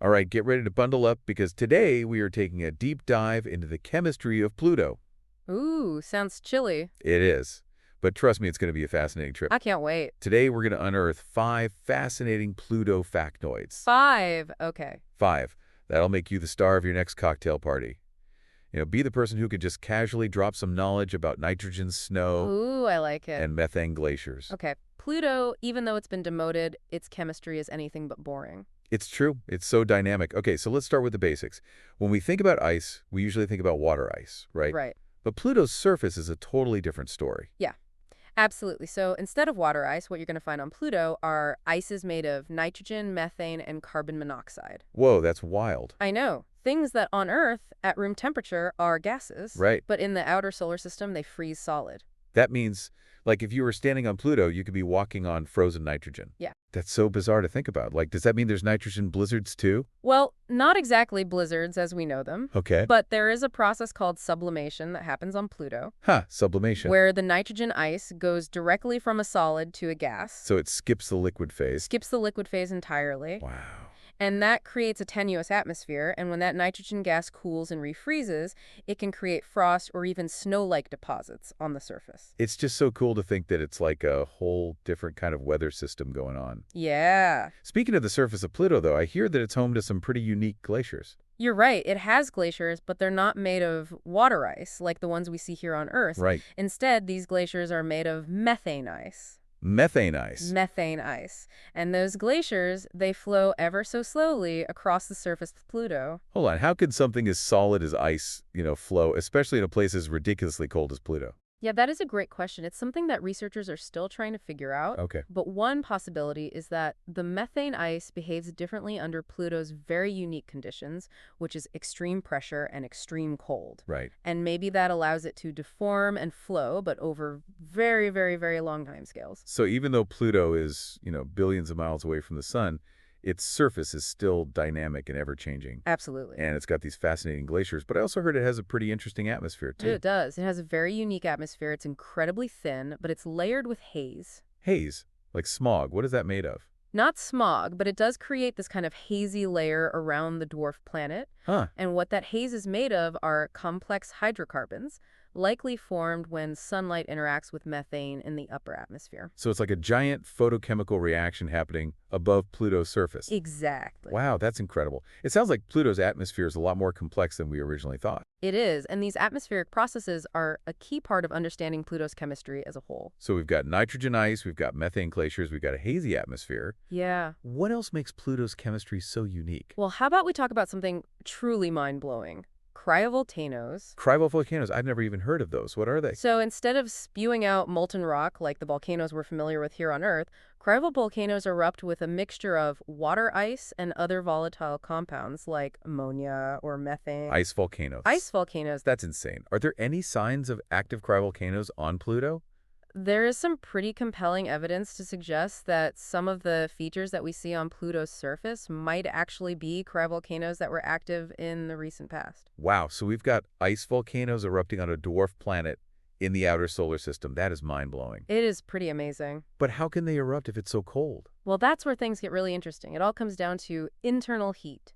All right, get ready to bundle up because today we are taking a deep dive into the chemistry of Pluto. Ooh, sounds chilly. It is. But trust me, it's going to be a fascinating trip. I can't wait. Today we're going to unearth 5 fascinating Pluto factoids. 5. Okay. 5. That'll make you the star of your next cocktail party. Be the person who could just casually drop some knowledge about nitrogen snow Ooh, I like it. and methane glaciers. Okay. Pluto, even though it's been demoted, its chemistry is anything but boring. It's true. It's so dynamic. Okay, so let's start with the basics. When we think about ice, we usually think about water ice, right? Right. But Pluto's surface is a totally different story. Yeah, absolutely. So instead of water ice, what you're going to find on Pluto are ices made of nitrogen, methane, and carbon monoxide. Whoa, that's wild. I know. Things that on Earth, at room temperature, are gases. Right. But in the outer solar system, they freeze solid. That means, like, if you were standing on Pluto, you could be walking on frozen nitrogen. Yeah. That's so bizarre to think about. Like, does that mean there's nitrogen blizzards too? Well, not exactly blizzards as we know them. Okay. But there is a process called sublimation that happens on Pluto, Sublimation. where the nitrogen ice goes directly from a solid to a gas, So it skips the liquid phase. skips the liquid phase entirely, Wow. and that creates a tenuous atmosphere, and when that nitrogen gas cools and refreezes, it can create frost or even snow-like deposits on the surface. It's just so cool to think that it's like a whole different kind of weather system going on. Yeah. Speaking of the surface of Pluto, though, I hear that it's home to some pretty unique glaciers. You're right, it has glaciers, but they're not made of water ice like the ones we see here on Earth. Right. Instead, these glaciers are made of methane ice. Methane ice. Methane ice. And those glaciers, they flow ever so slowly across the surface of Pluto. Hold on, how could something as solid as ice, flow, especially in a place as ridiculously cold as Pluto? Yeah, that is a great question. It's something that researchers are still trying to figure out. Okay. But one possibility is that the methane ice behaves differently under Pluto's very unique conditions, which is extreme pressure and extreme cold. Right. And maybe that allows it to deform and flow, but over very, very, very long timescales. So even though Pluto is, billions of miles away from the sun, its surface is still dynamic and ever-changing. Absolutely. And it's got these fascinating glaciers, but I also heard it has a pretty interesting atmosphere, too. It does. It has a very unique atmosphere. It's incredibly thin, but it's layered with haze. Haze, like smog. What is that made of? Not smog, but it does create this kind of hazy layer around the dwarf planet. Huh. And what that haze is made of are complex hydrocarbons, likely formed when sunlight interacts with methane in the upper atmosphere. So it's like a giant photochemical reaction happening above Pluto's surface. Exactly. Wow, that's incredible. It sounds like Pluto's atmosphere is a lot more complex than we originally thought. It is, and these atmospheric processes are a key part of understanding Pluto's chemistry as a whole. So we've got nitrogen ice, we've got methane glaciers, we've got a hazy atmosphere. Yeah. What else makes Pluto's chemistry so unique? Well, how about we talk about something truly mind-blowing? Cryovolcanoes. Cryovolcanoes, I've never even heard of those. What are they? So instead of spewing out molten rock like the volcanoes we're familiar with here on Earth, cryovolcanoes erupt with a mixture of water ice and other volatile compounds like ammonia or methane. Ice volcanoes. Ice volcanoes. That's insane. Are there any signs of active cryovolcanoes on Pluto? There is some pretty compelling evidence to suggest that some of the features that we see on Pluto's surface might actually be cryovolcanoes that were active in the recent past. Wow, so we've got ice volcanoes erupting on a dwarf planet in the outer solar system. That is mind-blowing. It is pretty amazing. But how can they erupt if it's so cold? Well, that's where things get really interesting. It all comes down to internal heat.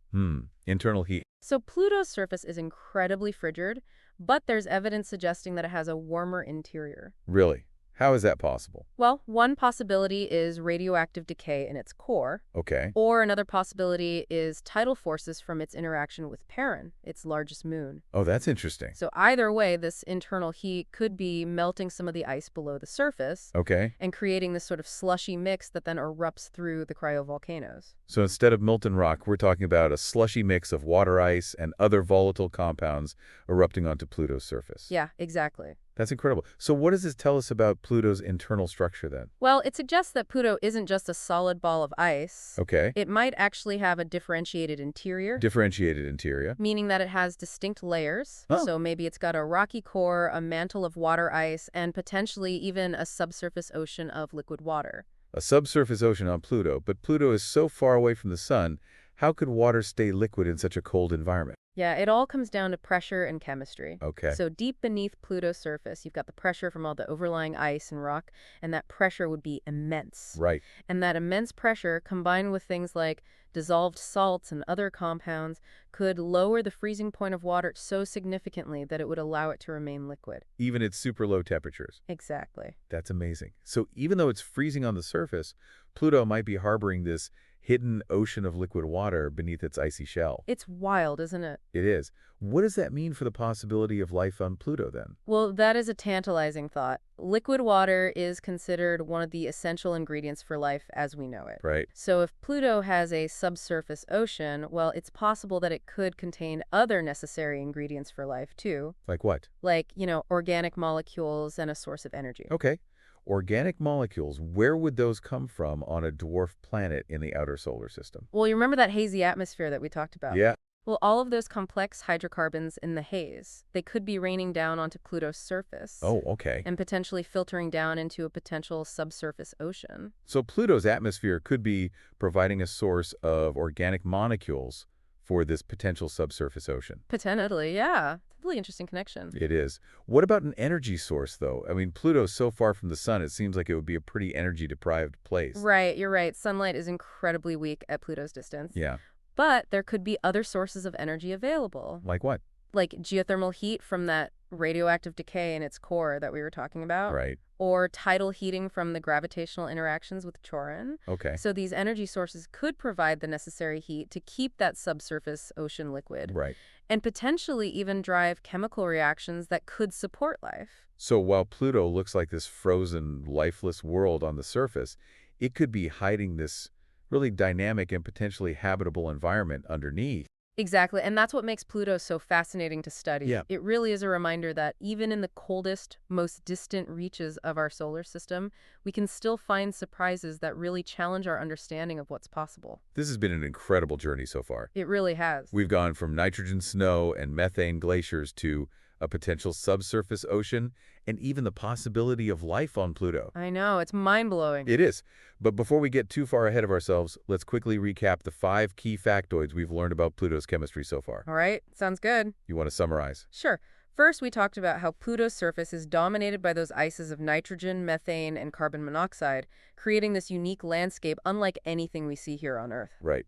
Internal heat. So Pluto's surface is incredibly frigid, but there's evidence suggesting that it has a warmer interior. Really? How is that possible? Well, one possibility is radioactive decay in its core. Okay. Or another possibility is tidal forces from its interaction with Perrin, its largest moon. Oh, that's interesting. So either way, this internal heat could be melting some of the ice below the surface Okay. and creating this sort of slushy mix that then erupts through the cryovolcanoes. So instead of molten rock, we're talking about a slushy mix of water ice and other volatile compounds erupting onto Pluto's surface. Yeah, exactly. That's incredible. So what does this tell us about Pluto's internal structure then? Well, it suggests that Pluto isn't just a solid ball of ice. Okay. It might actually have a differentiated interior. Differentiated interior. Meaning that it has distinct layers. Oh. So maybe it's got a rocky core, a mantle of water ice, and potentially even a subsurface ocean of liquid water. A subsurface ocean on Pluto, but Pluto is so far away from the sun, how could water stay liquid in such a cold environment? Yeah, it all comes down to pressure and chemistry. Okay. So deep beneath Pluto's surface, you've got the pressure from all the overlying ice and rock, and that pressure would be immense. Right. And that immense pressure, combined with things like dissolved salts and other compounds, could lower the freezing point of water so significantly that it would allow it to remain liquid. Even at super low temperatures. Exactly. That's amazing. So even though it's freezing on the surface, Pluto might be harboring this hidden ocean of liquid water beneath its icy shell. It's wild, isn't it? It is. What does that mean for the possibility of life on Pluto then? Well, that is a tantalizing thought. Liquid water is considered one of the essential ingredients for life as we know it. Right. So if Pluto has a subsurface ocean, well, it's possible that it could contain other necessary ingredients for life too, Like what? like, organic molecules and a source of energy. Okay. Organic molecules, where would those come from on a dwarf planet in the outer solar system? Well, you remember that hazy atmosphere that we talked about? Yeah. Well, all of those complex hydrocarbons in the haze, they could be raining down onto Pluto's surface. Oh, okay. And potentially filtering down into a potential subsurface ocean. So Pluto's atmosphere could be providing a source of organic molecules for this potential subsurface ocean. Potentially, yeah. Really interesting connection. It is. What about an energy source, though? I mean, Pluto's so far from the sun, it seems like it would be a pretty energy-deprived place. Right, you're right. Sunlight is incredibly weak at Pluto's distance. Yeah. But there could be other sources of energy available. Like what? Like geothermal heat from that radioactive decay in its core that we were talking about. Right. Or tidal heating from the gravitational interactions with Chorin. Okay. So these energy sources could provide the necessary heat to keep that subsurface ocean liquid. Right. And potentially even drive chemical reactions that could support life. So while Pluto looks like this frozen, lifeless world on the surface, it could be hiding this really dynamic and potentially habitable environment underneath. Exactly, and that's what makes Pluto so fascinating to study. Yeah. It really is a reminder that even in the coldest, most distant reaches of our solar system, we can still find surprises that really challenge our understanding of what's possible. This has been an incredible journey so far. It really has. We've gone from nitrogen snow and methane glaciers to a potential subsurface ocean and even the possibility of life on Pluto. I know, it's mind-blowing. It is. But before we get too far ahead of ourselves, let's quickly recap the 5 key factoids we've learned about Pluto's chemistry so far. All right, sounds good. You want to summarize? Sure. First, we talked about how Pluto's surface is dominated by those ices of nitrogen, methane, and carbon monoxide, creating this unique landscape unlike anything we see here on Earth. Right.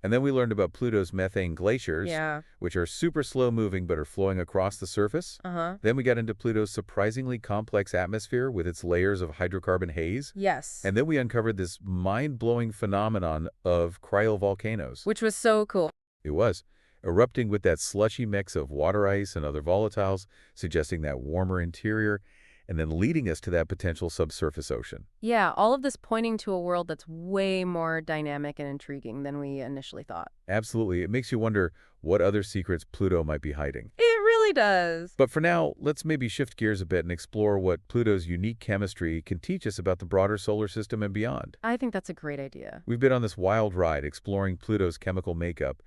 And then we learned about Pluto's methane glaciers, Yeah. which are super slow moving but are flowing across the surface. Uh-huh. Then we got into Pluto's surprisingly complex atmosphere with its layers of hydrocarbon haze. Yes. And then we uncovered this mind-blowing phenomenon of cryovolcanoes. Which was so cool. It was. Erupting with that slushy mix of water ice and other volatiles, suggesting that warmer interior, and then leading us to that potential subsurface ocean. Yeah, all of this pointing to a world that's way more dynamic and intriguing than we initially thought. Absolutely. It makes you wonder what other secrets Pluto might be hiding. It really does. But for now, let's maybe shift gears a bit and explore what Pluto's unique chemistry can teach us about the broader solar system and beyond. I think that's a great idea. We've been on this wild ride exploring Pluto's chemical makeup,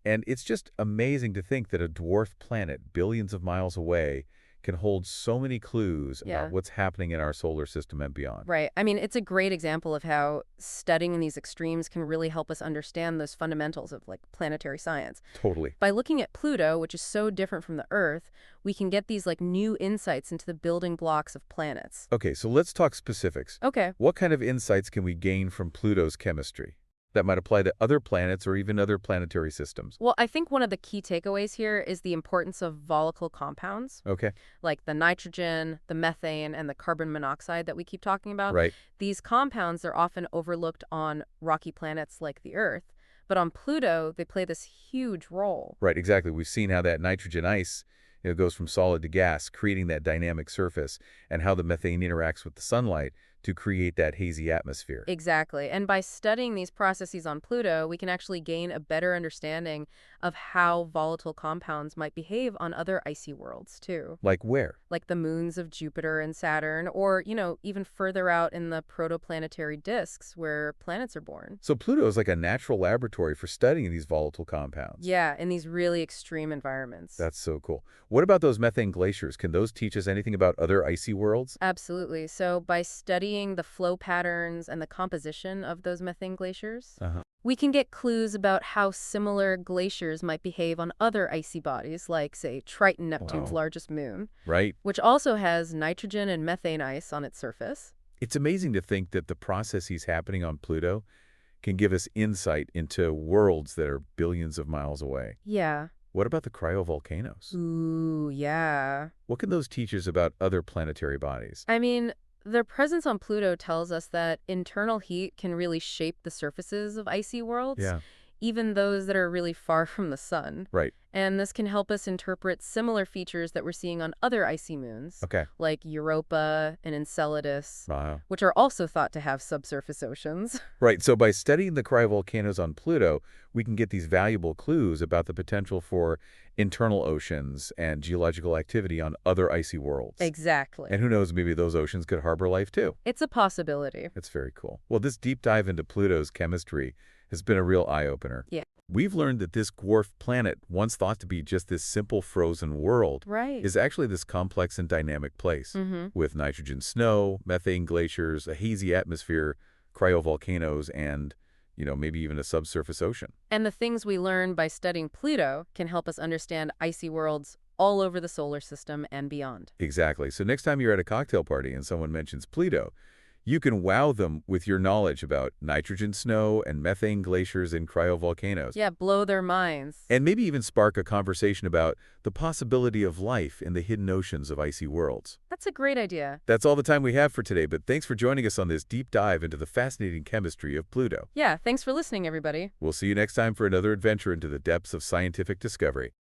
and it's just amazing to think that a dwarf planet billions of miles away can hold so many clues Yeah. about what's happening in our solar system and beyond. Right. I mean, it's a great example of how studying these extremes can really help us understand those fundamentals of, like, planetary science. Totally. By looking at Pluto, which is so different from the Earth, we can get these, like, new insights into the building blocks of planets. Okay, so let's talk specifics. Okay. What kind of insights can we gain from Pluto's chemistry that might apply to other planets or even other planetary systems? Well, I think one of the key takeaways here is the importance of volatile compounds, Okay, like the nitrogen, the methane, and the carbon monoxide that we keep talking about. right. These compounds are often overlooked on rocky planets like the Earth, but on Pluto, they play this huge role. Right, exactly. We've seen how that nitrogen ice goes from solid to gas, creating that dynamic surface, and how the methane interacts with the sunlight to create that hazy atmosphere. Exactly. And by studying these processes on Pluto, we can actually gain a better understanding of how volatile compounds might behave on other icy worlds, too. Like where? Like the moons of Jupiter and Saturn, or, even further out in the protoplanetary disks where planets are born. So Pluto is like a natural laboratory for studying these volatile compounds. Yeah, in these really extreme environments. That's so cool. What about those methane glaciers? Can those teach us anything about other icy worlds? Absolutely. So by studying the flow patterns and the composition of those methane glaciers, We can get clues about how similar glaciers might behave on other icy bodies, like, say, Triton, Neptune's Wow. largest moon, Right? which also has nitrogen and methane ice on its surface. It's amazing to think that the processes happening on Pluto can give us insight into worlds that are billions of miles away. Yeah. What about the cryovolcanoes? Ooh, yeah. What can those teach us about other planetary bodies? I mean, their presence on Pluto tells us that internal heat can really shape the surfaces of icy worlds, Yeah, even those that are really far from the sun. right. And this can help us interpret similar features that we're seeing on other icy moons, Okay. like Europa and Enceladus, Wow. which are also thought to have subsurface oceans. Right, so by studying the cryovolcanoes on Pluto, we can get these valuable clues about the potential for internal oceans and geological activity on other icy worlds. Exactly. And who knows, maybe those oceans could harbor life too. It's a possibility. That's very cool. Well, this deep dive into Pluto's chemistry has been a real eye-opener. Yeah. We've learned that this dwarf planet, once thought to be just this simple frozen world, Right. is actually this complex and dynamic place with nitrogen snow, methane glaciers, a hazy atmosphere, cryovolcanoes, and, maybe even a subsurface ocean. And the things we learn by studying Pluto can help us understand icy worlds all over the solar system and beyond. Exactly. So next time you're at a cocktail party and someone mentions Pluto, you can wow them with your knowledge about nitrogen snow and methane glaciers and cryovolcanoes. Yeah, blow their minds. And maybe even spark a conversation about the possibility of life in the hidden oceans of icy worlds. That's a great idea. That's all the time we have for today, but thanks for joining us on this deep dive into the fascinating chemistry of Pluto. Yeah, thanks for listening, everybody. We'll see you next time for another adventure into the depths of scientific discovery.